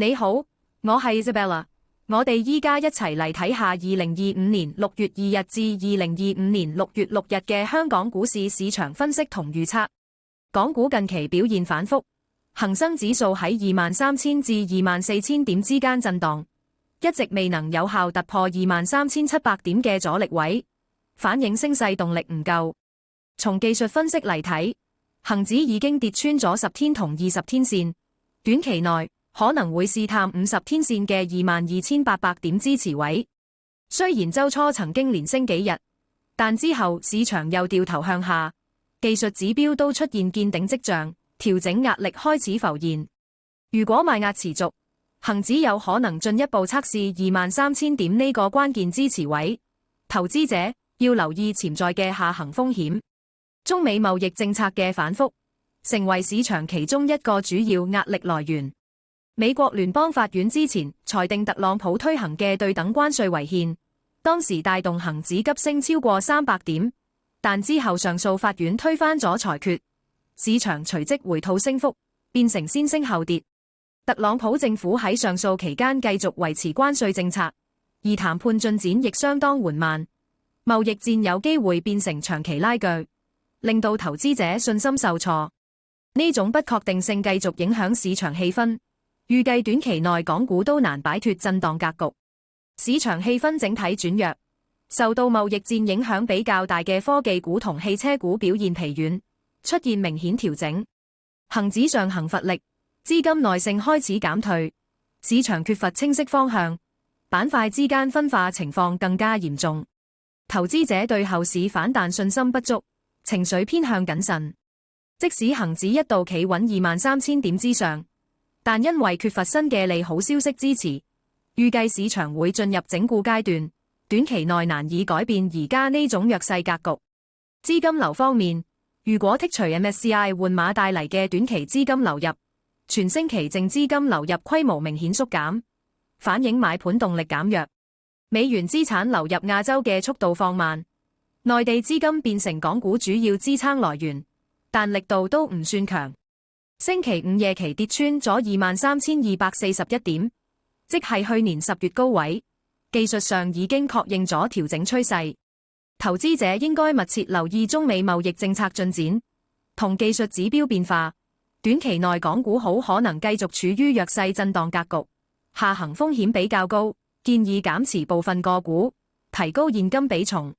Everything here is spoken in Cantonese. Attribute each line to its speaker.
Speaker 1: 你好，我係 Isabella， 我哋依家一齊嚟睇下2025年6月2日至2025年6月6日嘅香港股市市場分析同預測。港股近期表現反覆，恒生指數喺23,000至24,000點之間震盪，一直未能有效突破23,700點嘅阻力位，反映升勢動力唔夠。從技術分析嚟睇，恒指已經跌穿咗10天同20天線，短期內可能會試探50天線嘅22,800點支持位。雖然週初曾經連升幾日，但之後市場又掉頭向下，技術指標都出現見頂跡象，調整壓力開始浮現。如果賣壓持續，恒指有可能進一步測試23,000點呢個關鍵支持位。投資者要留意潛在嘅下行風險。中美貿易政策嘅反覆成為市場其中一個主要壓力來源。美國聯邦法院之前裁定特朗普推行嘅對等關稅違憲，當時帶動恒指急升超過300點，但之後上訴法院推翻咗裁決，市場隨即回吐升幅，變成先升後跌。特朗普政府喺上訴期間繼續維持關稅政策，而談判進展亦相當緩慢，貿易戰有機會變成長期拉鋸，令到投資者信心受挫。呢種不確定性繼續影響市場氣氛，預計短期內港股都難擺脫震盪格局。市場氣氛整體轉弱，受到貿易戰影響比較大嘅科技股同汽車股表現疲軟，出現明顯調整。恒指上行乏力，資金耐性開始減退，市場缺乏清晰方向，板塊之間分化情況更加嚴重。投資者對後市反彈信心不足，情緒偏向謹慎。即使恒指一度企穩23,000點之上，但因為缺乏新嘅利好消息支持，預計市場會進入整固階段，短期內難以改變而家呢種弱勢格局。資金流方面，如果剔除 MSCI 換馬帶嚟嘅短期資金流入，全星期淨資金流入規模明顯縮減，反映買盤動力減弱。美元資產流入亞洲嘅速度放慢，內地資金變成港股主要支撐來源，但力度都唔算強。星期五夜期跌穿咗23,241點，即係去年10月高位，技術上已經確認咗調整趨勢。投資者應該密切留意中美貿易政策進展同技術指標變化。短期內港股好可能繼續處於弱勢震盪格局，下行風險比較高，建議減持部分個股，提高現金比重。